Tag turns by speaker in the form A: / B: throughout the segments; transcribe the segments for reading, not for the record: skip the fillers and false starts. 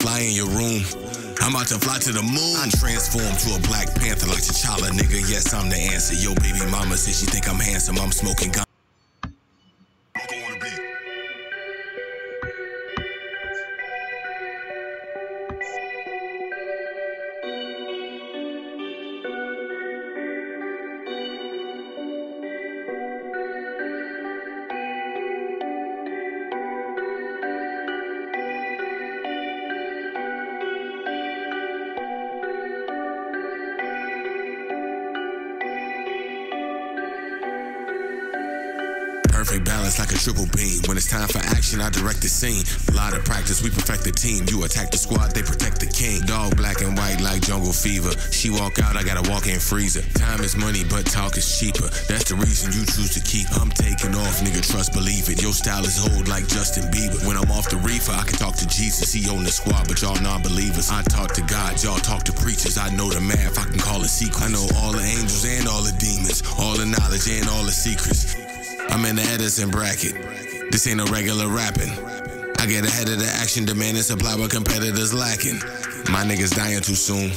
A: fly in your room. I'm about to fly to the moon. I transform to a Black Panther like T'Challa, nigga. Yes, I'm the answer. Yo, baby mama says she think I'm handsome. I'm smoking gun. Perfect balance like a triple beam. When it's time for action, I direct the scene. A lot of practice, we perfect the team. You attack the squad, they protect the king. Dog black and white like jungle fever. She walk out, I got a walk-in freezer. Time is money, but talk is cheaper. That's the reason you choose to keep. I'm taking off, nigga, trust, believe it. Your style is old like Justin Bieber. When I'm off the reefer, I can talk to Jesus. He own the squad, but y'all non-believers. I talk to God, y'all talk to preachers. I know the math, I can call it secret. I know all the angels and all the demons, all the knowledge and all the secrets. I'm in the Edison bracket. This ain't no regular rapping. I get ahead of the action, demanding supply but competitors lacking. My niggas dying too soon.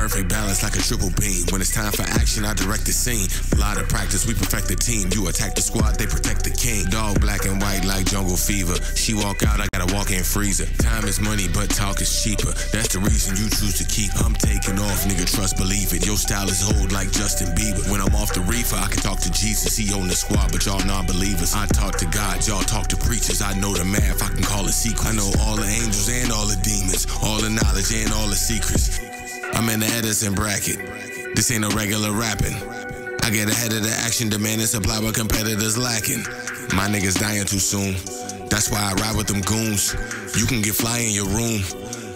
A: Perfect balance like a triple beam. When it's time for action, I direct the scene. A lot of practice, we perfect the team. You attack the squad, they protect the king. Dog black and white like jungle fever. She walk out, I got a walk-in freezer. Time is money, but talk is cheaper. That's the reason you choose to keep. I'm taking off, nigga, trust, believe it. Your style is old like Justin Bieber. When I'm off the reefer, I can talk to Jesus. He own the squad, but y'all non-believers. I talk to God, y'all talk to preachers. I know the math, I can call it secret. I know all the angels and all the demons, all the knowledge and all the secrets. I'm in the Edison bracket. This ain't no regular rapping. I get ahead of the action, demanding supply but competitors lacking. My niggas dying too soon. That's why I ride with them goons. You can get fly in your room.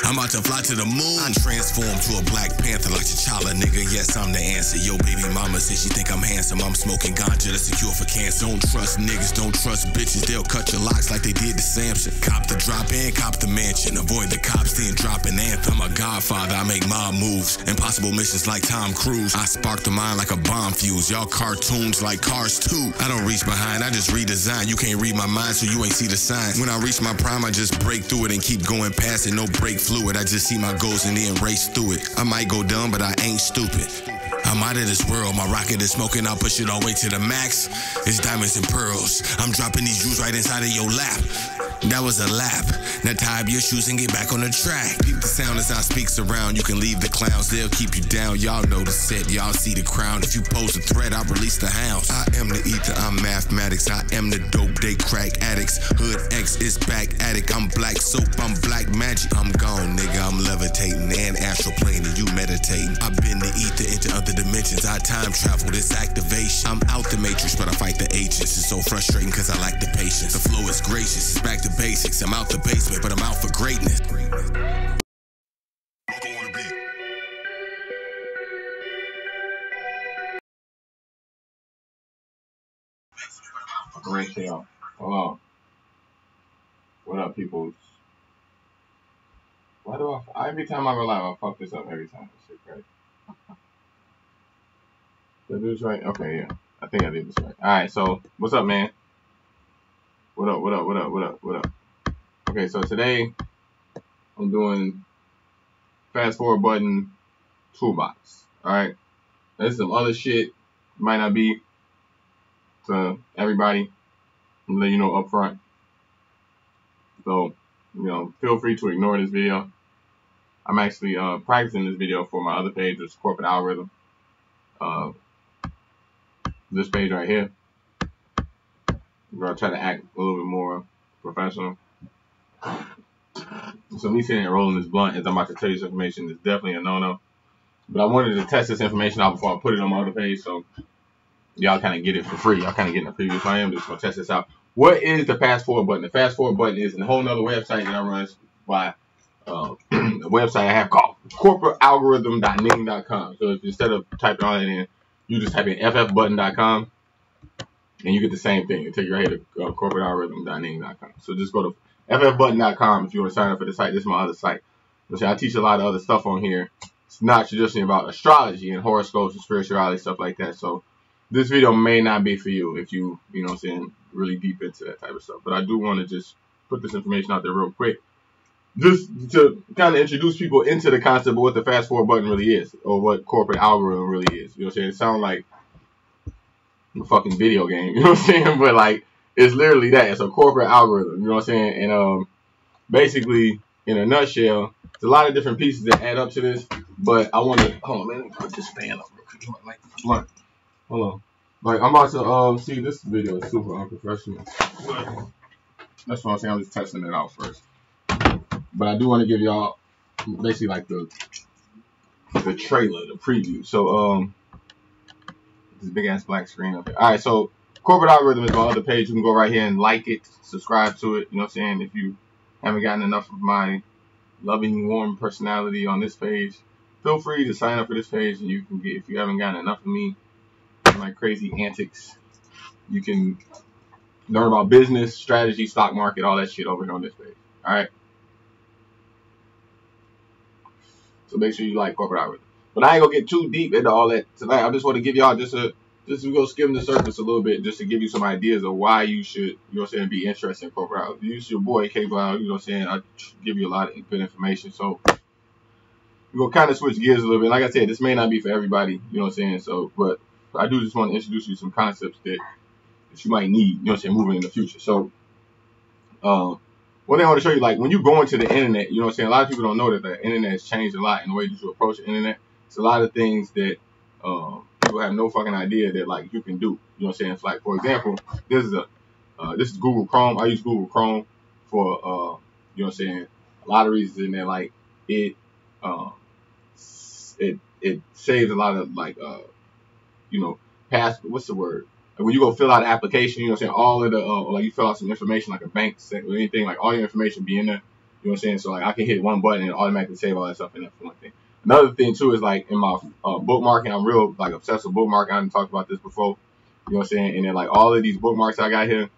A: I'm about to fly to the moon. I transform to a Black Panther like T'Challa, nigga. Yes, I'm the answer. Yo, baby mama says she think I'm handsome. I'm smoking ganja that's a cure for cancer. Don't trust niggas, don't trust bitches. They'll cut your locks like they did to Samson. Cop the drop and cop the mansion. Avoid the cops, then drop an anthem. I'm a godfather, I make mob moves. Impossible missions like Tom Cruise. I spark the mind like a bomb fuse. Y'all cartoons like Cars 2. I don't reach behind, I just redesign. You can't read my mind, so you ain't see the signs. When I reach my prime, I just break through it and keep going past it. No break fluid. I just see my goals and then race through it. I might go dumb, but I ain't stupid. I'm out of this world, my rocket is smoking, I'll push it all the way to the max. It's diamonds and pearls. I'm dropping these jewels right inside of your lap. That was a lap. Now tie up your shoes and get back on the track. Keep the sound as I speaks around. You can leave the clowns, they'll keep you down. Y'all know the set, y'all see the crown. If you pose a threat, I'll release the hounds. I am the ether, I'm mathematics. I am the dope, they crack addicts. Hood X is back addict. I'm black soap, I'm black magic. I'm gone, nigga, I'm levitating and astral planing. You meditating. I've been the ether into other dimensions. I time travel, this activation. I'm out the matrix, but I fight the agents. It's so frustrating cause I lack the patience. The flow is gracious, it's back to basics. I'm out the basement, but I'm out for greatness.
B: Great show. Hold on. What up, peoples? Why do every time I go live, I fuck this up every time. This shit crazy. Did I do this right? Okay, yeah. I think I did this right. Alright, so what's up, man? What up, what up, what up, what up, what up? Okay, so today I'm doing fast forward button toolbox. Alright. There's some other shit might not be to everybody. I'm letting you know up front. So, you know, feel free to ignore this video. I'm actually practicing this video for my other page, which is corporate algorithm. This page right here. I'm gonna try to act a little bit more professional. So me sitting here rolling this blunt as I'm about to tell you this information is definitely a no-no. But I wanted to test this information out before I put it on my other page, so y'all kind of get it for free. Y'all kind of getting a preview. So I am just gonna test this out. What is the fast forward button? The fast forward button is a whole nother website that I run by website I have called corporatealgorithm.ning.com. So if instead of typing all that in, you just type in ffbutton.com and you get the same thing. It'll take you right here to corporatealgorithm.ning.com. So just go to ffbutton.com if you want to sign up for the site. This is my other site. Which I teach a lot of other stuff on here. It's not traditionally about astrology and horoscopes and spirituality, stuff like that. So this video may not be for you if you know what I'm saying, really deep into that type of stuff. But I do want to just put this information out there real quick. Just to kind of introduce people into the concept of what the fast forward button really is, or what corporate algorithm really is. You know what I'm saying? It sounds like a fucking video game, you know what I'm saying? But like, it's literally that. It's a corporate algorithm, you know what I'm saying? And basically, in a nutshell, there's a lot of different pieces that add up to this, but I want to, hold on, let me put this fan up real quick. Like, blunt. Hold on. Like, I'm about to, see, this video is super unprofessional. That's what I'm saying. I'm just testing it out first. But I do want to give y'all basically like the trailer, the preview. So, this big ass black screen up here. All right, so corporate algorithm is my other page. You can go right here and like it, subscribe to it. You know what I'm saying? If you haven't gotten enough of my loving, warm personality on this page, feel free to sign up for this page, and you can get, if you haven't gotten enough of me and my crazy antics, you can learn about business, strategy, stock market, all that shit over here on this page. All right. So make sure you like corporate algorithm. But I ain't gonna get too deep into all that tonight. I just want to give y'all just we go skim the surface a little bit, just to give you some ideas of why you should, you know what I'm saying, be interested in corporate algorithm. Use your boy K-Blao, you know what I'm saying. I give you a lot of good information. So we're gonna kind of switch gears a little bit. Like I said, this may not be for everybody, you know what I'm saying. So, but I do just want to introduce you to some concepts that you might need, you know what I'm saying, moving in the future. So, one thing I want to show you, like when you go into the internet, you know what I'm saying, a lot of people don't know that the internet has changed a lot in the way that you approach the internet. It's a lot of things that people have no fucking idea that like you can do. You know what I'm saying? It's like, for example, this is Google Chrome. I use Google Chrome for you know what I'm saying, a lot of reasons in there. Like it saves a lot of like you know, what's the word? Like when you go fill out an application, you know what I'm saying, all of the like you fill out some information like a bank or anything, like all your information be in there. You know what I'm saying? So like I can hit one button and automatically save all that stuff in there for one thing. Another thing too is like in my bookmarking, I'm real like obsessed with bookmarking. I didn't talk about this before. You know what I'm saying? And then like all of these bookmarks I got here,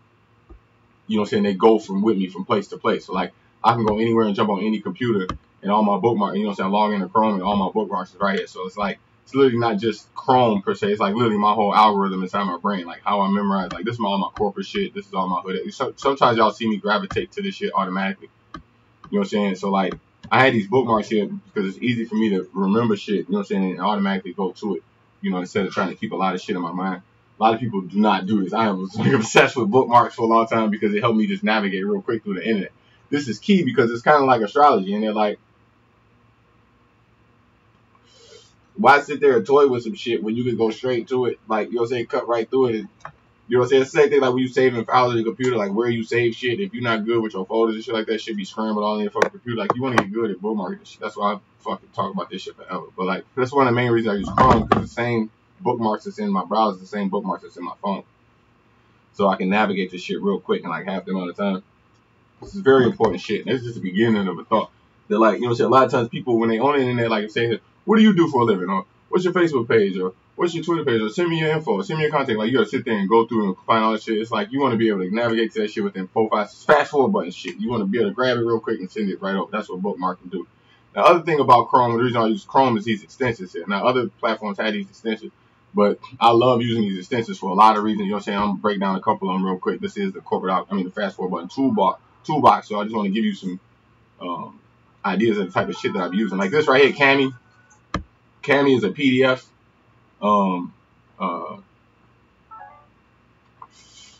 B: you know what I'm saying, they go with me from place to place. So like I can go anywhere and jump on any computer and all my bookmarks, you know what I'm saying, log into Chrome and all my bookmarks is right here. So it's like, it's literally not just Chrome per se. It's like literally my whole algorithm inside my brain, like how I memorize. Like this is all my corporate shit. This is all my hood. Sometimes y'all see me gravitate to this shit automatically. You know what I'm saying? So like I had these bookmarks here because it's easy for me to remember shit. You know what I'm saying? And automatically go to it. You know, instead of trying to keep a lot of shit in my mind. A lot of people do not do this. I was like obsessed with bookmarks for a long time because it helped me just navigate real quick through the internet. This is key because it's kind of like astrology, and they're like, why sit there and toy with some shit when you can go straight to it? Like, you know what I'm saying, cut right through it. And, you know what I'm saying? It's the same thing like when you saving files on your computer, like where you save shit. If you're not good with your folders and shit like that, shit be scrambled all in your fucking computer. Like, you want to get good at bookmarking shit. That's why I fucking talk about this shit forever. But like, that's one of the main reasons I use Chrome, because the same bookmarks that's in my browser, the same bookmarks that's in my phone. So I can navigate this shit real quick and like half the amount of time. This is very important shit. And this is just the beginning of a thought. They're like, you know what I'm saying, a lot of times people, when they on the internet, like say, what do you do for a living? Or what's your Facebook page? Or what's your Twitter page? Or send me your info. Or send me your contact. Like, you gotta sit there and go through and find all that shit. It's like, you want to be able to navigate to that shit within 4-5 fast forward button shit. You want to be able to grab it real quick and send it right over. That's what bookmarking do. The other thing about Chrome, the reason I use Chrome is these extensions here. Now, other platforms have these extensions, but I love using these extensions for a lot of reasons. You know what I'm saying? I'm gonna break down a couple of them real quick. This is the the fast forward button toolbox. So I just want to give you some ideas of the type of shit that I'm using. Like this right here, Cami. Cami is a PDF.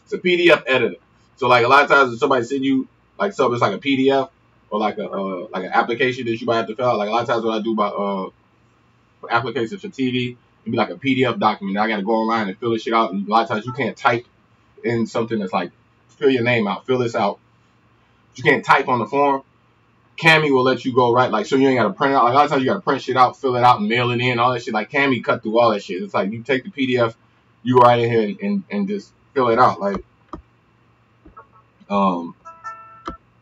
B: It's a PDF editor. So like a lot of times if somebody send you like something that's like a PDF or like an application that you might have to fill out. Like a lot of times what I do about applications for TV, it'd be like a PDF document. I gotta go online and fill this shit out. And a lot of times you can't type in something that's like fill your name out, fill this out. You can't type on the form. Cami will let you go right, like, so you ain't got to print it out. Like, a lot of times you got to print shit out, fill it out, and mail it in, all that shit. Like, Cami cut through all that shit. It's like you take the PDF, you go right in here and just fill it out. Like,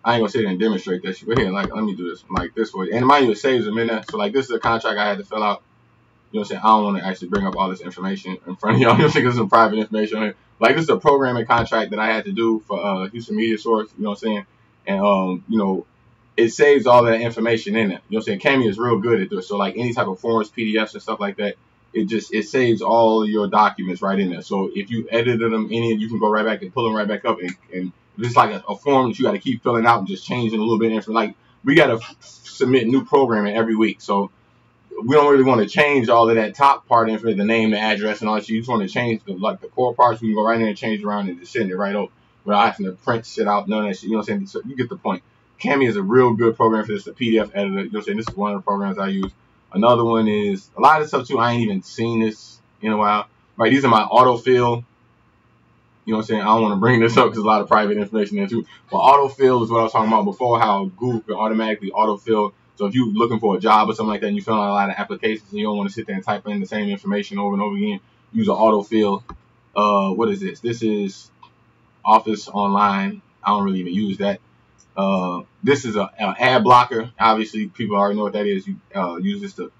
B: I ain't gonna sit there and demonstrate that shit. But here, like, let me do this like this way. And mind you, it saves them in there. So like, this is a contract I had to fill out. You know what I'm saying? I don't want to actually bring up all this information in front of y'all. You know what I'm saying? This is some private information on here. Like, this is a programming contract that I had to do for Houston Media Source. You know what I'm saying? And you know, it saves all that information in it. You know what I'm saying? Cammy is real good at this. So like any type of forms, PDFs and stuff like that, it saves all of your documents right in there. So if you edited them in it, you can go right back and pull them right back up. And it's like a form that you got to keep filling out and just changing a little bit of information. Like, we got to submit new programming every week. So we don't really want to change all of that top part of it, the name, the address, and all that shit. You just want to change the core parts. We can go right in and change around and just send it right over without having to print shit out, none of that shit. You know what I'm saying? So you get the point. Cammy is a real good program for this, the PDF editor. You know what I'm saying? This is one of the programs I use. Another one is a lot of stuff too. I ain't even seen this in a while. Right, these are my autofill. You know what I'm saying? I don't want to bring this up because a lot of private information there too. But autofill is what I was talking about before, how Google can automatically autofill. So if you're looking for a job or something like that and you fill out a lot of applications and you don't want to sit there and type in the same information over and over again, use an autofill. What is this? This is Office Online. I don't really even use that. This is an ad blocker. Obviously, people already know what that is. You use this to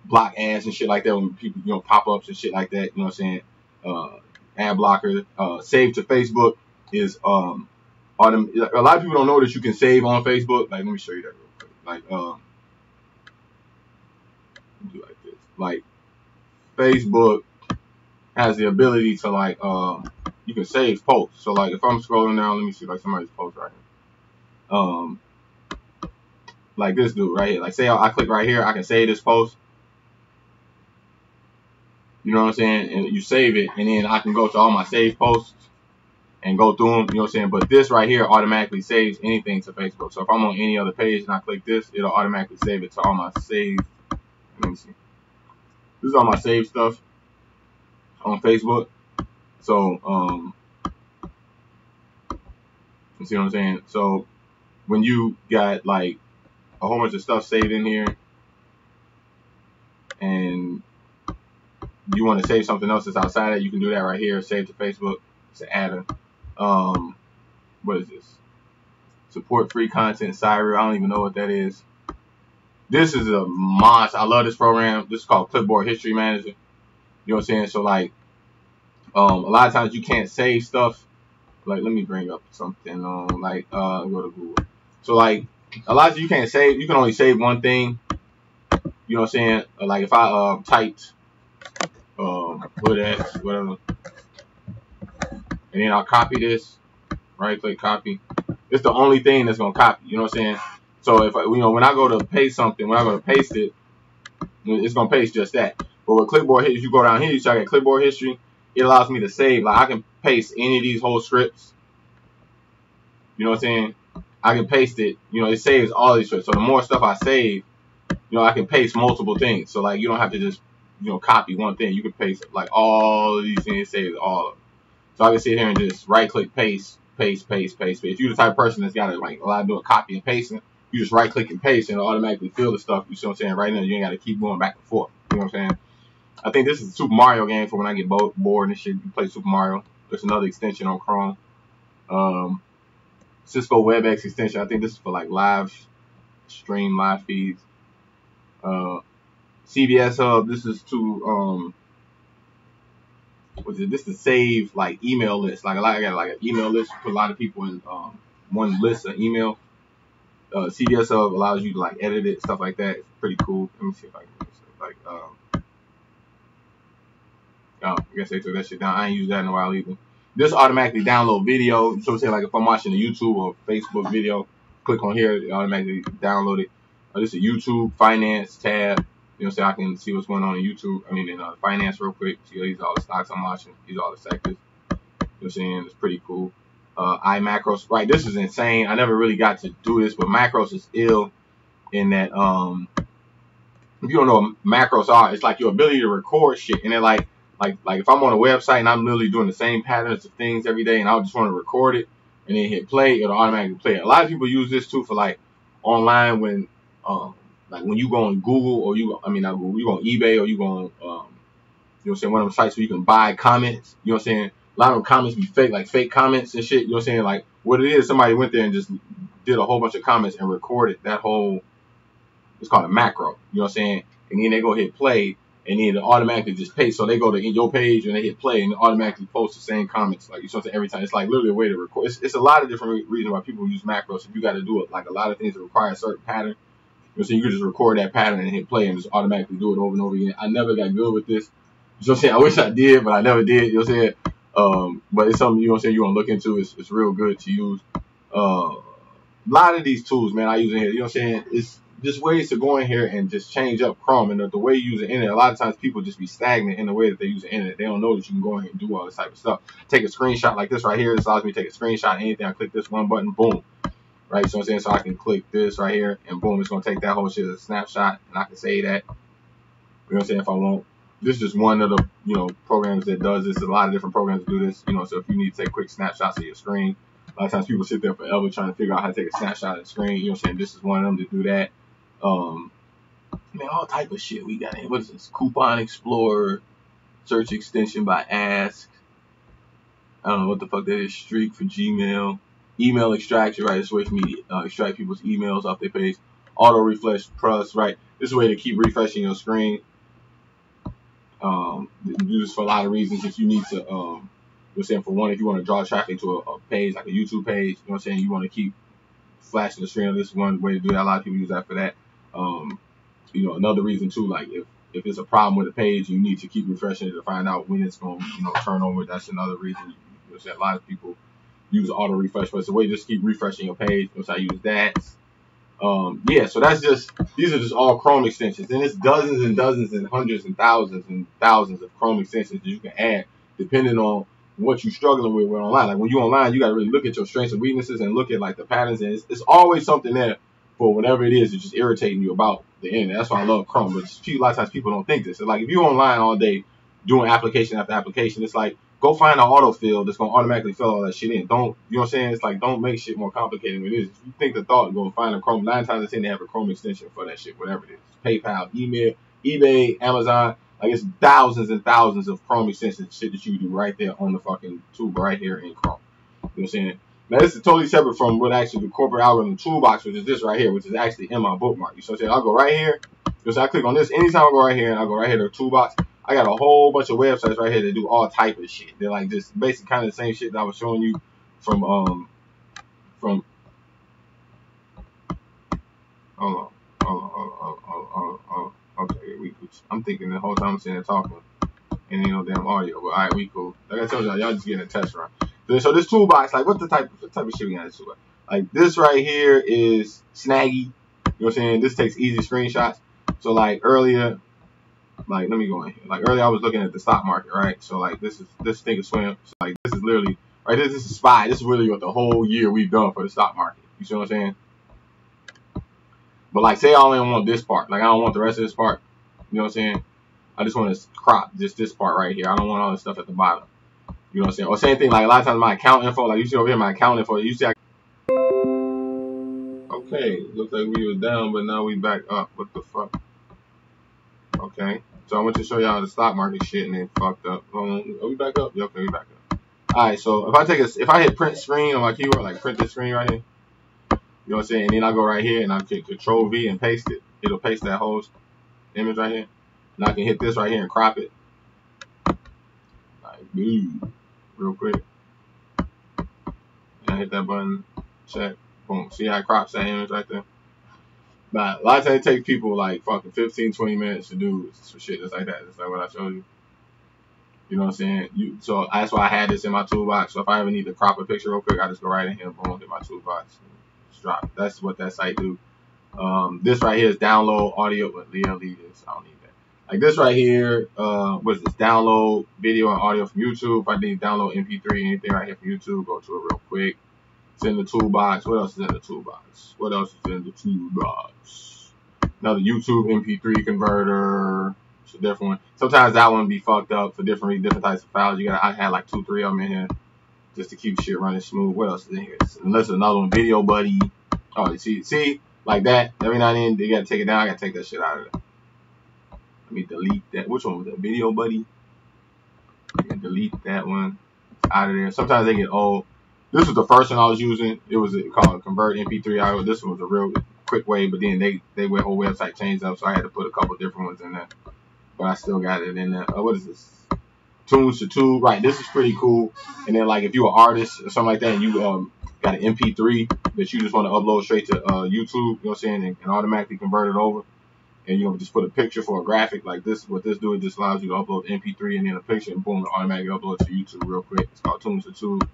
B: block ads and shit like that when people, you know, pop-ups and shit like that. You know what I'm saying? Ad blocker. Save to Facebook is a lot of people don't know that you can save on Facebook. Like, let me show you that real quick. Like, do like this. Like, Facebook has the ability to, like, you can save posts. So like, if I'm scrolling down, let me see, like, somebody's post right here. Like this dude right here. Like, say I click right here, I can save this post. You know what I'm saying? And you save it, and then I can go to all my saved posts and go through them. You know what I'm saying? But this right here automatically saves anything to Facebook. So if I'm on any other page and I click this, it'll automatically save it to all my saved. Let me see. This is all my saved stuff on Facebook. So you see what I'm saying? So when you got like a whole bunch of stuff saved in here, and you want to save something else that's outside it, you can do that right here. Save to Facebook. It's an adder. What is this? Support free content, Syra. I don't even know what that is. This is a monster. I love this program. This is called Clipboard History Manager. You know what I'm saying? So like, a lot of times you can't save stuff. Like, let me bring up something. Like, go to Google. So like, a lot of times you can't save. You can only save one thing. You know what I'm saying? Like if I typed whatever, and then I'll copy this. Right click copy. It's the only thing that's gonna copy. You know what I'm saying? So if I, you know, when I go to paste something, when I go to paste it, it's gonna paste just that. But with clipboard, if you go down here, you start at clipboard history. It allows me to save. Like, I can paste any of these whole scripts. You know what I'm saying? I can paste it. You know, it saves all these scripts. So the more stuff I save, you know, I can paste multiple things. So like, you don't have to just, you know, copy one thing. You can paste like all of these things. It saves all of them. So I can sit here and just right click paste. If you're the type of person that's got to like a lot of doing copy and pasting, you just right click and paste and it'll automatically fill the stuff. You see what I'm saying? Right now, you ain't got to keep going back and forth. You know what I'm saying? I think this is a Super Mario game for when I get bored and shit. You play Super Mario. There's another extension on Chrome. Cisco WebEx extension. I think this is for like live stream, live feeds. CBS Hub. This is to this to save like email lists. Like I got like an email list, put a lot of people in one list of email. CBS Hub allows you to like edit it, stuff like that. It's pretty cool. Let me see if I can do this. Like I guess they took that shit down. I ain't used that in a while either. This automatically download video. So say like if I'm watching a YouTube or Facebook video, click on here, it automatically download it. This is a YouTube finance tab. You know, so I can see what's going on in YouTube. I mean, in finance real quick. See, these are all the stocks I'm watching. These are all the sectors. You know what I'm saying? It's pretty cool. iMacros. Right, this is insane. I never really got to do this, but macros is ill in that, if you don't know what macros are, it's like your ability to record shit. And then like if I'm on a website and I'm literally doing the same patterns of things every day and I just want to record it and then hit play, it'll automatically play it. A lot of people use this too for like online when, like when you go on Google or you go on eBay or you go on, you know what I'm saying, one of them sites where you can buy comments. You know what I'm saying? A lot of them comments be fake, like fake comments and shit. You know what I'm saying? Like what it is, somebody went there and just did a whole bunch of comments and recorded that whole. It's called a macro. You know what I'm saying? And then they go hit play, and then it automatically just paste. So they go to your page and they hit play, and it automatically post the same comments. Like you know what I'm saying? Every time. It's like literally a way to record. It's a lot of different reasons why people use macros. If you got to do it, like a lot of things that require a certain pattern. You know, so you can just record that pattern and hit play and just automatically do it over and over again. I never got good with this. You know what I'm saying? I wish I did, but I never did. You know what I'm saying? But it's something you know what I'm saying you want to look into. It's real good to use. A lot of these tools, man, I use in here. You know what I'm saying? It's just ways to go in here and just change up Chrome and the way you use the internet. A lot of times people just be stagnant in the way that they use the internet. They don't know that you can go in here and do all this type of stuff. Take a screenshot like this right here. This allows me to take a screenshot of anything. I click this one button, boom. Right, so I'm saying, so I can click this right here, and boom, it's gonna take that whole shit as a snapshot, and I can save that. You know what I'm saying? If I want, this is just one of the programs that does this. There's a lot of different programs that do this. You know, so if you need to take quick snapshots of your screen, a lot of times people sit there forever trying to figure out how to take a snapshot of the screen. You know what I'm saying? This is one of them to do that. Man, all type of shit we got in. What is this? Coupon Explorer, search extension by Ask. I don't know what the fuck that is. Streak for Gmail. Email extraction, right? This way for me to extract people's emails off their page. Auto refresh plus, right? This is a way to keep refreshing your screen. Do this for a lot of reasons. If you need to, you're saying for one, if you want to draw traffic to a page like a YouTube page, you know what I'm saying? You want to keep flashing the screen. This is one way to do that. A lot of people use that for that. Another reason too, like if it's a problem with a page, you need to keep refreshing it to find out when it's going to turn over. That's another reason. You know what I'm saying? A lot of people use auto refresh, but it's a way to just keep refreshing your page, which I use that. So that's these are just all Chrome extensions, and it's dozens and dozens and hundreds and thousands of Chrome extensions that you can add depending on what you're struggling with online. Like when you're online, you got to really look at your strengths and weaknesses and look at like the patterns, and it's always something there for whatever it is that's just irritating you about the internet. That's why I love Chrome, but a lot of times people don't think this. So like if you're online all day doing application after application, it's like, go find an autofill that's going to automatically fill all that shit in. Don't, you know what I'm saying? It's like, don't make shit more complicated than it is. If you think the thought, go find a Chrome. 9 times out of 10, they have a Chrome extension for that shit, whatever it is. PayPal, email, eBay, Amazon. Like, it's thousands and thousands of Chrome extensions, shit that you can do right there on the fucking toolbar right here in Chrome. You know what I'm saying? Now, this is totally separate from what actually the corporate algorithm toolbox, which is this right here, which is actually in my bookmark. You know what I'm saying? I'll go right here. So I click on this. Anytime I go right here, and I'll go right here to the toolbox, I got a whole bunch of websites right here that do all type of shit. They're like just basically kind of the same shit that I was showing you from hold on. Okay, I'm thinking the whole time I'm sitting there talking and ain't no damn audio. But all right, we cool. Like I told y'all just getting a test run. So this toolbox, like what type of shit we got in this toolbox? Like this right here is snaggy. You know what I'm saying? This takes easy screenshots. So like earlier. Like, let me go in here. Like, earlier I was looking at the stock market, right? So, like, this thing is swim. So, like, this is literally, right, this is SPY. This is really what the whole year we've done for the stock market. You see what I'm saying? But, like, say I only want this part. Like, I don't want the rest of this part. You know what I'm saying? I just want to crop just this part right here. I don't want all this stuff at the bottom. You know what I'm saying? Or same thing, like, a lot of times my account info, like, you see over here my account info. You see, okay, looks like we were down, but now we back up. What the fuck? Okay, so I want to show y'all the stock market shit and it fucked up. Are we back up? Yeah, okay, we back up. Alright, so if I hit print screen on my keyboard, like print this screen right here, you know what I'm saying? And then I go right here and I can Control V and paste it. It'll paste that whole image right here. And I can hit this right here and crop it. Like, boom, real quick. And I hit that button, check, boom. See how it crops that image right there? But a lot of times it takes people like fucking 15, 20 minutes to do some shit just like that. Just like what I showed you. You know what I'm saying? So that's why I had this in my toolbox. So if I ever need to crop a picture real quick, I just go right in here, boom, hit my toolbox, and just drop it. That's what that site do. This right here is download audio. But Leo leave this. I don't need that. Like this right here, what is this? Download video and audio from YouTube. If I need to download MP3, anything right here from YouTube, go to it real quick. It's in the toolbox. What else is in the toolbox? What else is in the toolbox? Another YouTube MP3 converter. It's a different one. Sometimes that one be fucked up for different types of files. I had like 2, 3 of them in here just to keep shit running smooth. What else is in here? Unless another one, Video Buddy. Oh, you see, like that. Every now and then they gotta take it down. I gotta take that shit out of there. Let me delete that. Which one was that? Video Buddy. I can delete that one. It's out of there. Sometimes they get old. This was the first one I was using. It was called Convert MP3 IO. This one was a real quick way, but then they whole website changed up, so I had to put a couple different ones in there. But I still got it in there. What is this? Tunes to Tube. Right, this is pretty cool. And then like if you're an artist or something like that, and you got an MP3 that you just want to upload straight to YouTube, you know what I'm saying, and automatically convert it over. And you know, just put a picture for a graphic like this. What this do, it just allows you to upload MP3 and then a picture, and boom, it automatically uploads to YouTube real quick. It's called Tunes to Tube.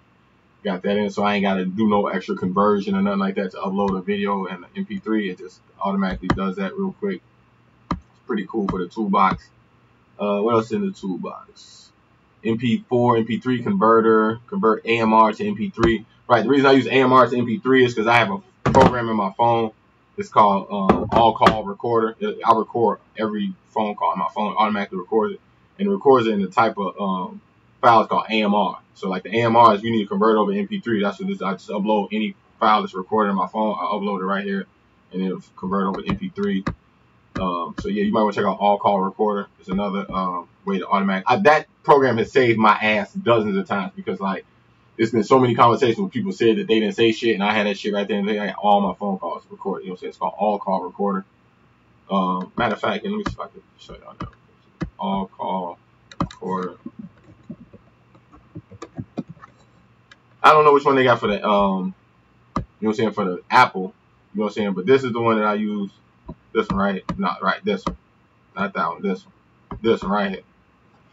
B: Got that in, so I ain't got to do no extra conversion or nothing like that to upload a video and an MP3. It just automatically does that real quick. It's pretty cool for the toolbox. What else in the toolbox? MP4, MP3 converter, convert AMR to MP3. Right, the reason I use AMR to MP3 is because I have a program in my phone. It's called All Call Recorder. I record every phone call. My phone automatically records it, and it records it in the type of files called AMR. So like the AMR is you need to convert over MP3. That's what this. I just upload any file that's recorded on my phone. I upload it right here, and it'll convert over to MP3. So yeah, you might want to check out All Call Recorder. It's another way to automatic. That program has saved my ass dozens of times because like there's been so many conversations where people said that they didn't say shit, and I had that shit right there, and they had all my phone calls recorded. You know what I'm saying? It's called All Call Recorder. Matter of fact, let me see if I can show y'all that. All Call Recorder. I don't know which one they got for the you know what I'm saying, for the Apple. You know what I'm saying? But this is the one that I use. This one right, not right. This one, not that one. This one, this one right here.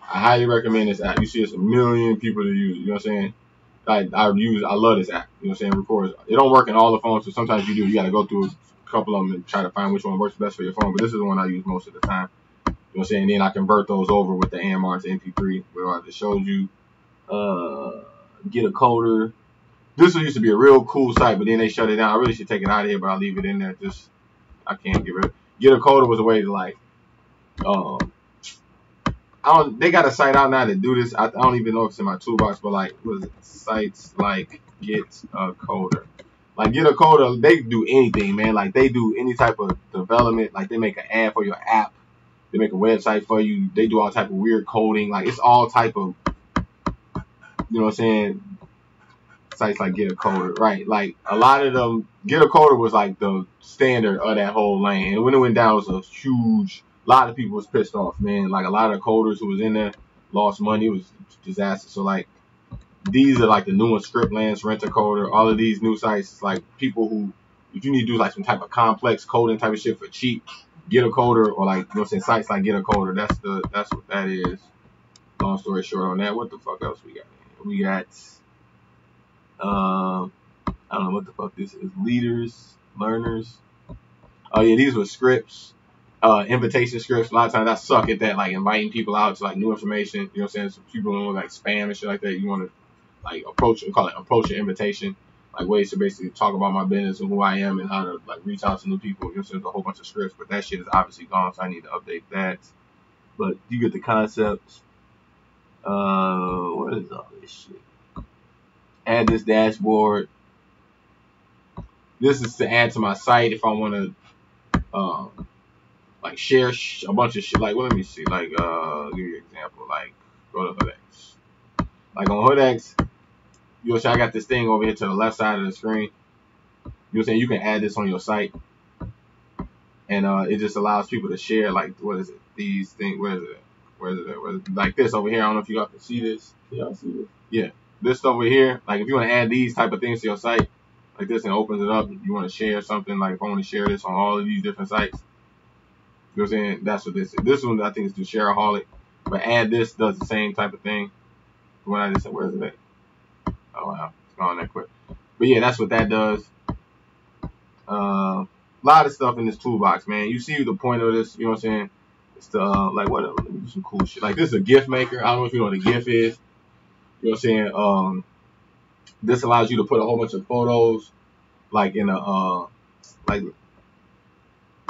B: I highly recommend this app. You see, it's a million people to use. You know what I'm saying? I love this app. You know what I'm saying? Records. It don't work in all the phones, so sometimes you do. You got to go through a couple of them and try to find which one works best for your phone. But this is the one I use most of the time. You know what I'm saying? And then I convert those over with the AMR to MP3, where I just showed you. Get a coder. This used to be a real cool site, but then they shut it down. I really should take it out of here, but I'll leave it in there. Just I can't give it. Get a coder was a way to like. They got a site out now to do this. I don't even know if it's in my toolbox, but like, what is it? Sites like Get a Coder. Like Get a Coder, they do anything, man. Like they do any type of development. Like they make an ad for your app. They make a website for you. They do all type of weird coding. Like it's all type of, you know what I'm saying? Sites like Get a Coder, right? Like a lot of them, Get a Coder was like the standard of that whole lane. And when it went down, it was a huge. A lot of people was pissed off, man. Like a lot of coders who was in there lost money. It was a disaster. So like these are like the new ones, Scriptlands, Rent a Coder, all of these new sites. Like people who, if you need to do like some type of complex coding type of shit for cheap, Get a Coder, or like, you know what I'm saying, sites like Get a Coder. That's what that is. Long story short on that. What the fuck else we got? We got I don't know what the fuck this is. Leaders, learners. Oh yeah, these were scripts. Invitation scripts. A lot of times I suck at that, like inviting people out to like new information. You know what I'm saying? So people don't like spam and shit like that. You want to like approach an invitation, like ways to basically talk about my business and who I am and how to like reach out to new people. You know what I'm saying? There's a whole bunch of scripts, but that shit is obviously gone, so I need to update that. But you get the concept. What is all this shit? Add this dashboard. This is to add to my site if I want to like share a bunch of shit. Like, well, let me see. Like, give you an example. Like, go to HoodX. Like on HoodX, you'll see I got this thing over here to the left side of the screen. You know what I'm saying? You can add this on your site, and it just allows people to share. Like, what is it? These things. Where is it? Where is it? Like this over here. I don't know if you guys can see this. Can y'all see this? Yeah. This over here. Like, if you want to add these type of things to your site, like this, and opens it up. You want to share something. Like, if I want to share this on all of these different sites. You know what I'm saying? That's what this is. This one I think is to Shareaholic. But add this does the same type of thing. The one I just said, where is it at? Oh wow, it's gone that quick. But yeah, that's what that does. A lot of stuff in this toolbox, man. You see the point of this, you know what I'm saying? It's to like whatever, let me do some cool shit. Like this is a GIF maker. I don't know if you know what a GIF is. You know what I'm saying? This allows you to put a whole bunch of photos like in a like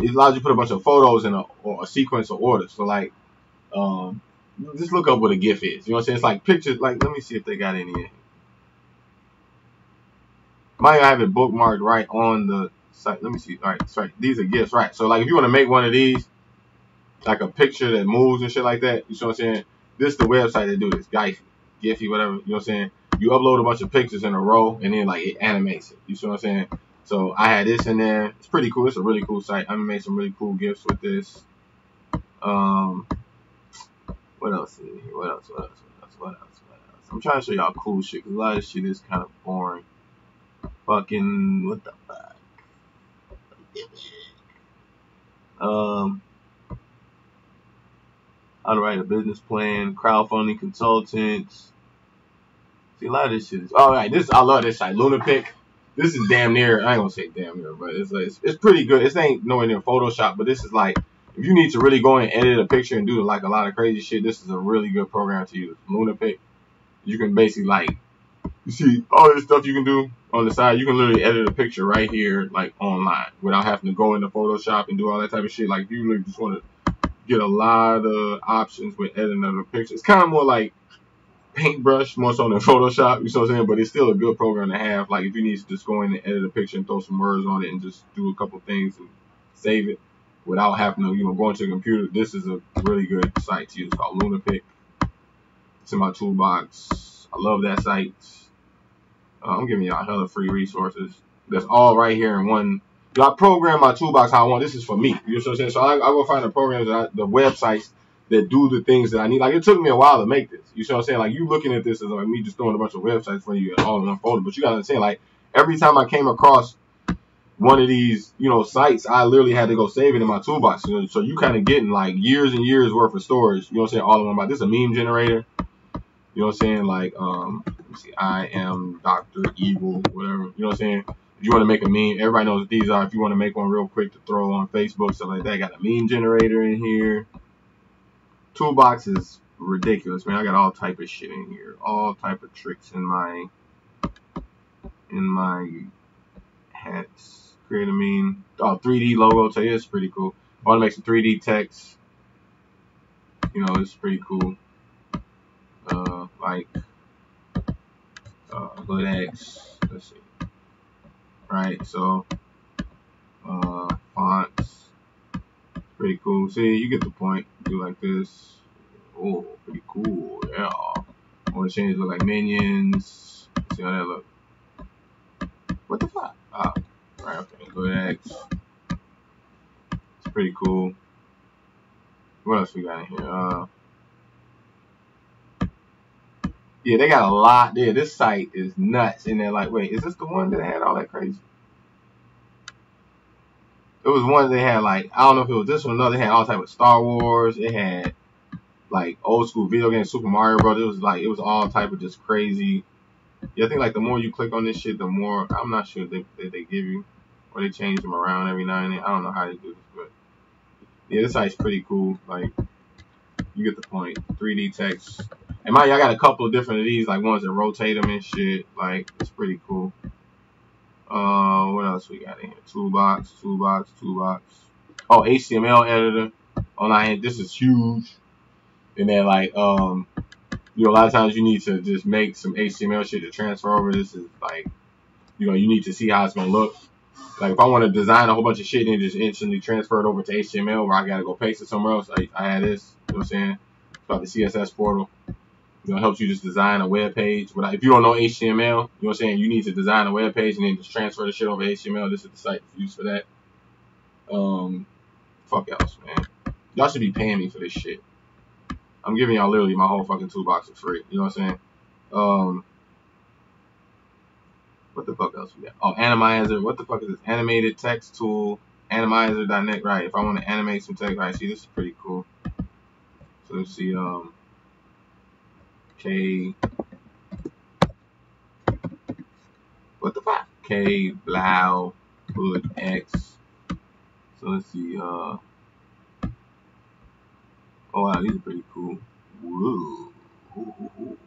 B: it allows you to put a bunch of photos in a sequence of order. So like, just look up what a GIF is. You know what I'm saying? It's like pictures. Like, let me see if they got any in here. Might have it bookmarked right on the site. Let me see. All right, that's right. These are GIFs, right? So like, if you want to make one of these, like a picture that moves and shit like that, you know what I'm saying? This is the website that do this. Giphy, whatever. You know what I'm saying? you upload a bunch of pictures in a row, and then like it animates it. You see what I'm saying? So I had this in there. It's pretty cool. It's a really cool site. I made some really cool gifts with this. What else is here? What else? I'm trying to show y'all cool shit, because a lot of shit is kind of boring. Fucking, what the fuck? How to write a business plan, crowdfunding consultants. See, a lot of this shit is, all right, I love this site, Lunapic. This is damn near, I ain't gonna say damn near, but it's pretty good. This ain't nowhere near Photoshop, but this is like, if you need to really go in and edit a picture and do like a lot of crazy shit, this is a really good program to use. Lunapic. You can basically like, you see all this stuff you can do on the side. You can literally edit a picture right here, like online, without having to go into Photoshop and do all that type of shit. Like, you really just want to get a lot of options with editing of the picture. It's kind of more like Paintbrush, more so than Photoshop, you know what I'm saying? But it's still a good program to have. Like, if you need to just go in and edit a picture and throw some words on it and just do a couple things and save it without having to, go into the computer, this is a really good site to use. It's called Lunapic. It's in my toolbox. I love that site. I'm giving y'all hella free resources. That's all right here in one. I program my toolbox how I want. This is for me. You know what I'm saying? So I go find the programs, the websites that do the things that I need. Like, it took me a while to make this. You know what I'm saying? Like, you looking at this as like me just throwing a bunch of websites for you all in one folder. But you gotta understand, like, every time I came across one of these, sites, I literally had to go save it in my toolbox. So you kind of getting like years and years worth of storage. You know what I'm saying? All in one. This is a meme generator. You know what I'm saying? Like, let me see, I am Dr. Evil, whatever. You know what I'm saying? If you want to make a meme, everybody knows what these are. If you want to make one real quick to throw on Facebook, stuff like that, got a meme generator in here. Toolbox is ridiculous, man. I got all type of shit in here. All type of tricks in my hats. Create a meme. Oh, 3D logo. Tell you, it's pretty cool. I want to make some 3D text. It's pretty cool. Like hood X. Let's see. Right, so fonts. Pretty cool. See, you get the point. Do like this. Oh, pretty cool. Yeah. I want to change it to look like Minions. See how that look. What the fuck? Oh, right, okay. Hood X. It's pretty cool. What else we got in here? Yeah, they got a lot there. This site is nuts. And they're like, wait, is this the one that had all that crazy? It was one they had, like, I don't know if it was this one or another. They had all type of Star Wars. It had like old school video games, Super Mario Bros. It was all type of just crazy. Yeah, I think like the more you click on this shit, the more, I'm not sure they give you, or they change them around every now and then. I don't know how they do this, but yeah, this site's pretty cool. Like, you get the point. 3D text. And I got a couple of different of these, like ones that rotate them and shit. Like, it's pretty cool. What else we got in here? Toolbox. Oh, HTML editor. This is huge. And then like, a lot of times you need to just make some HTML shit to transfer over. This is like, you need to see how it's gonna look. Like, if I want to design a whole bunch of shit and just instantly transfer it over to HTML, where I gotta go paste it somewhere else, I had this. You know what I'm saying? It's called the CSS portal. It helps you just design a web page. But if you don't know HTML, you know what I'm saying, you need to design a web page and then just transfer the shit over HTML. This is the site used for that. Fuck else, man. Y'all should be paying me for this shit. I'm giving y'all literally my whole fucking toolbox for free. You know what I'm saying? What the fuck else we got? Oh, Animizer. What the fuck is this? Animated text tool. Animizer.net. Right. If I want to animate some text, right. See, this is pretty cool. So let's see. What the fuck? K-Blao. Hood X. So let's see. Oh wow, these are pretty cool. Whoa. Ooh.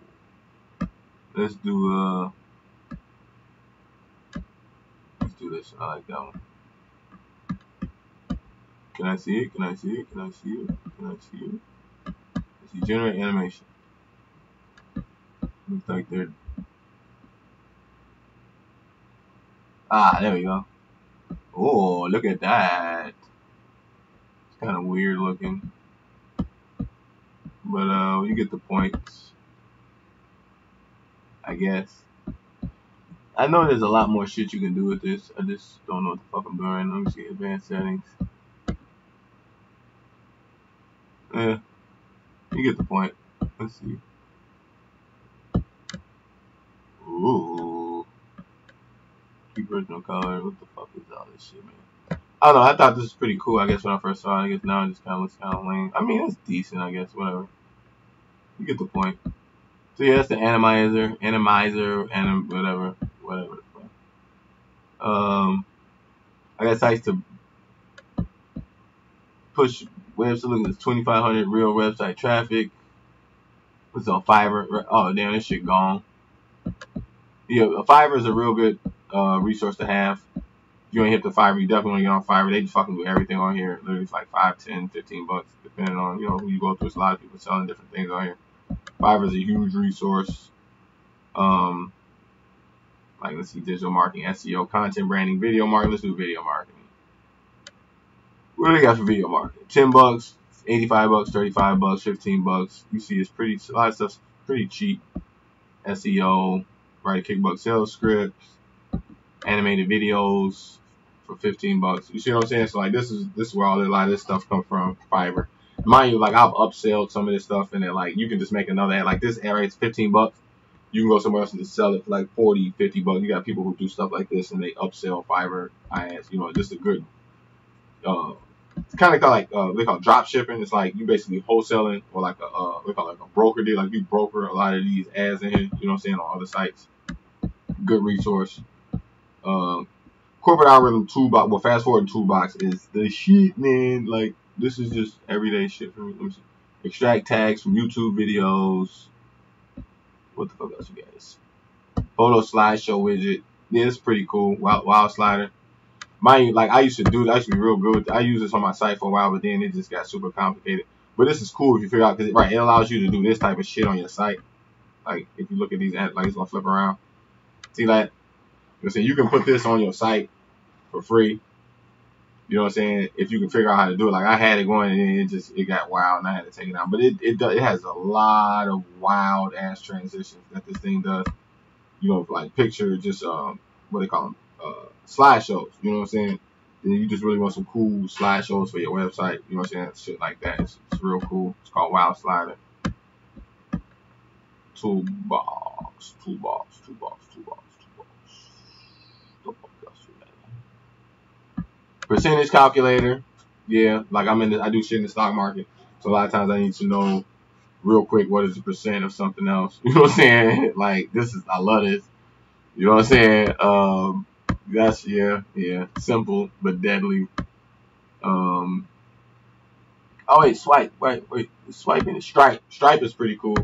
B: Let's do this. I like that one. Can I see it? Let's see, generate animation. Looks like they're... Ah, there we go. Oh, look at that. It's kind of weird looking. But you get the point. I guess. I know there's a lot more shit you can do with this. I just don't know what the fuck I'm doing. Let me see advanced settings. Yeah, you get the point. Let's see. Ooh. Keep original color. What the fuck is all this shit, man? I don't know. I thought this was pretty cool. I guess when I first saw it, I guess now it just kind of looks kind of lame. I mean, it's decent. I guess whatever. You get the point. So yeah, that's the animizer, whatever. I guess I used to push website. Look at this, 2,500 real website traffic. What's on Fiverr? Oh damn, this shit gone. Yeah, Fiverr is a real good resource to have. If you ain't hit the Fiverr, you definitely want to get on Fiverr. They just fucking do everything on here. Literally, it's like 5, 10, 15 bucks, depending on who you go to. There's a lot of people selling different things on here. Fiverr is a huge resource. Like let's see, digital marketing, SEO, content branding, video marketing. Let's do video marketing. What do they got for video marketing? 10 bucks, 85 bucks, 35 bucks, 15 bucks. You see, it's pretty. A lot of stuff's pretty cheap. SEO, write a kickbuck sales scripts, animated videos for 15 bucks. You see what I'm saying? So like this is where a lot of this stuff comes from. Fiverr. Mind you, like I've upselled some of this stuff, and then like you can just make another ad. Like this ad rate's 15 bucks. You can go somewhere else and just sell it for like 40, 50 bucks. You got people who do stuff like this and they upsell Fiverr ads. Just a good. It's kind of like they call drop shipping. It's like you basically wholesaling or like they call it like a broker deal. Like you broker a lot of these ads in here. You know what I'm saying, on other sites. Good resource. Corporate algorithm toolbox. Well, fast forward toolbox is the shit, man. Like this is just everyday shit for me. Let me see. Extract tags from YouTube videos. What the fuck else you guys? Photo slideshow widget. Yeah, it's pretty cool. Wild slider. Mind you, like I used to do that. I used to be real good. I used this on my site for a while, but then it just got super complicated. But this is cool if you figure out, because it allows you to do this type of shit on your site. Like if you look at these, like it's gonna flip around. See that? You can put this on your site for free. You know what I'm saying? If you can figure out how to do it. Like I had it going and it got wild and I had to take it out. But it has a lot of wild ass transitions that this thing does. Like picture just what they call them, slideshows. You know what I'm saying? Then you just really want some cool slideshows for your website. You know what I'm saying? Shit like that. It's real cool. It's called Wild Slider. Toolbox. Percentage calculator. Yeah, like I do shit in the stock market. So a lot of times I need to know real quick what is the percent of something else. You know what I'm saying? Like I love this. You know what I'm saying? That's yeah. Simple but deadly. Oh wait, swipe. Wait. Swiping is Stripe. Stripe is pretty cool.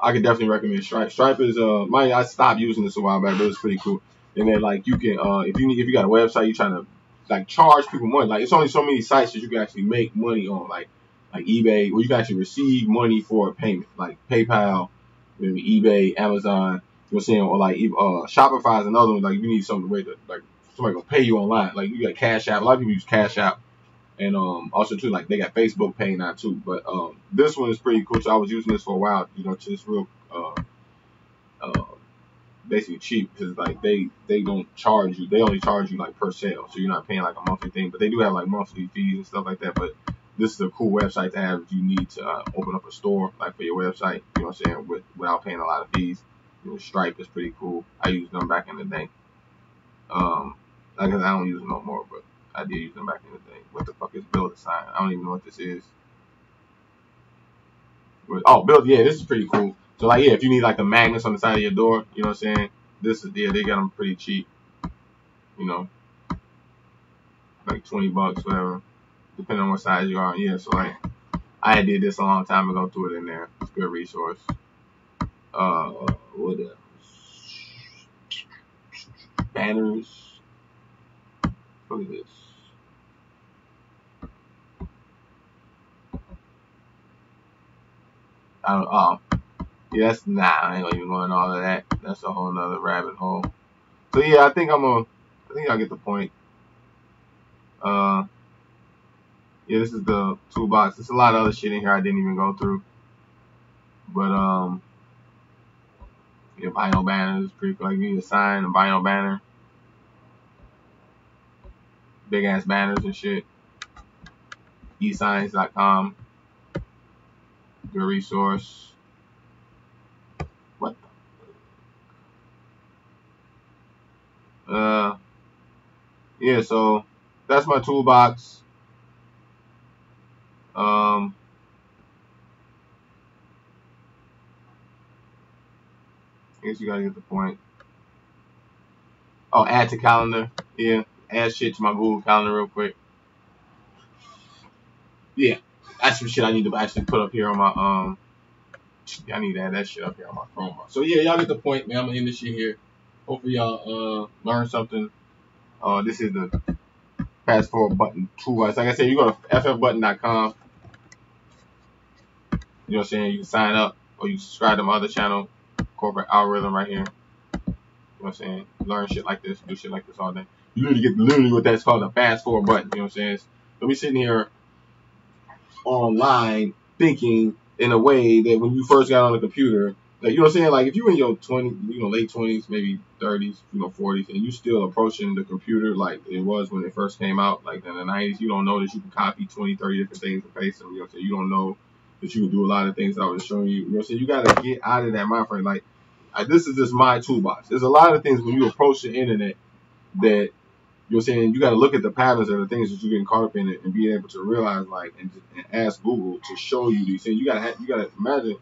B: I could definitely recommend Stripe. Stripe is I stopped using this a while back, but it's pretty cool. And then like you can if you got a website, you're trying to like charge people money. Like it's only so many sites that you can actually make money on, like eBay, where you can actually receive money for a payment, like PayPal, maybe eBay, Amazon. You know what I'm saying? Or like Shopify is another one. Like you need something way to like somebody gonna pay you online. Like you got Cash App. A lot of people use Cash App. And also too, like they got Facebook Pay now too. But this one is pretty cool. So I was using this for a while, just real basically cheap, because like they don't charge you. They only charge you like per sale, so you're not paying like a monthly thing. But they do have like monthly fees and stuff like that. But this is a cool website to have if you need to open up a store like for your website. You know what I'm saying? Without paying a lot of fees. Stripe is pretty cool. I used them back in the day. I guess I don't use them no more, but I did use them back in the day. What the fuck is build a sign? I don't even know what this is. Build, yeah, this is pretty cool. So like, yeah, if you need like the magnets on the side of your door, you know what I'm saying? They got them pretty cheap. Like 20 bucks, whatever, depending on what size you are. Yeah, so like, I did this a long time ago, threw it in there. It's a good resource. What else? Banners. Look at this. Yeah, I ain't gonna even go into all of that. That's a whole nother rabbit hole. So yeah, I think I'll get the point. Yeah, this is the toolbox. There's a lot of other shit in here I didn't even go through. But Your vinyl banners, pretty cool. Like you need a sign, a vinyl banner, big ass banners and shit. eSigns.com, good resource. What the? Yeah, so that's my toolbox. I guess you gotta get the point. Oh, add to calendar. Yeah, add shit to my Google Calendar real quick. Yeah, that's some shit I need to actually put up here on my I need to add that shit up here on my Chrome. So yeah, y'all get the point, man. I'm gonna end this shit here. Hopefully y'all learn something. This is the fast forward button toolbox. Like I said, you go to ffbutton.com. You know what I'm saying? You can sign up or you subscribe to my other channel, corporate algorithm right here. You know what I'm saying? Learn shit like this, do shit like this all day. You literally get what that's called a fast forward button. You know what I'm saying? Don't be sitting here online thinking in a way that when you first got on the computer, like, you know what I'm saying? Like if you in your 20s, late 20s, maybe 30s, 40s, and you still approaching the computer like it was when it first came out, like in the 90s, you don't know that you can copy 20, 30 different things and paste them. You know what I'm saying? You don't know that you can do a lot of things that I was showing you. You know what I'm saying? You got to get out of that mind frame. Like, this is just my toolbox. There's a lot of things when you approach the internet that, you know what I'm saying, you got to look at the patterns of the things that you're getting caught up in it and being able to realize, like, and ask Google to show you these things. You gotta imagine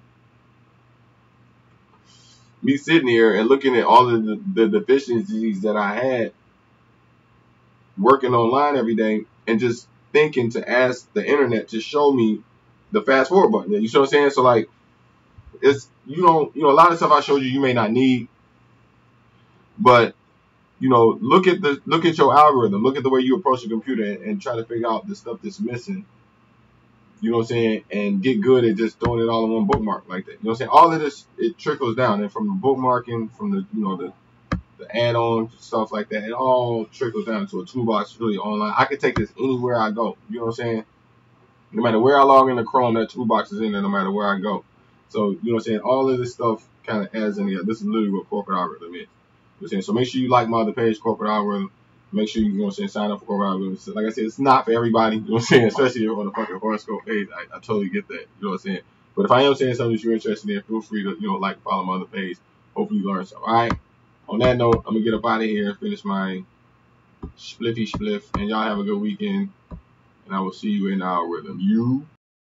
B: me sitting here and looking at all of the deficiencies that I had working online every day and just thinking to ask the internet to show me the fast forward button. You see what I'm saying? So like, it's, a lot of stuff I showed you, you may not need, but look at your algorithm, look at the way you approach the computer and try to figure out the stuff that's missing. You know what I'm saying? And get good at just throwing it all in one bookmark like that. You know what I'm saying? All of this, it trickles down. And from the bookmarking, from the add-on stuff like that, it all trickles down to a toolbox really online. I can take this anywhere I go. You know what I'm saying? No matter where I log into Chrome, that toolbox is in there no matter where I go. So, you know what I'm saying? All of this stuff kind of adds in here. This is literally what corporate algorithm is. You know what I'm saying? So make sure you like my other page, corporate algorithm. Make sure you know what I'm saying, sign up for corporate algorithm. So like I said, it's not for everybody. You know what I'm saying? Especially if you're on the fucking horoscope page. I totally get that. You know what I'm saying? But if I am saying something that you're interested in, feel free to, like and follow my other page. Hopefully you learn something. All right. On that note, I'm gonna get up out of here and finish my spliffy spliff. And y'all have a good weekend. And I will see you in the algorithm. You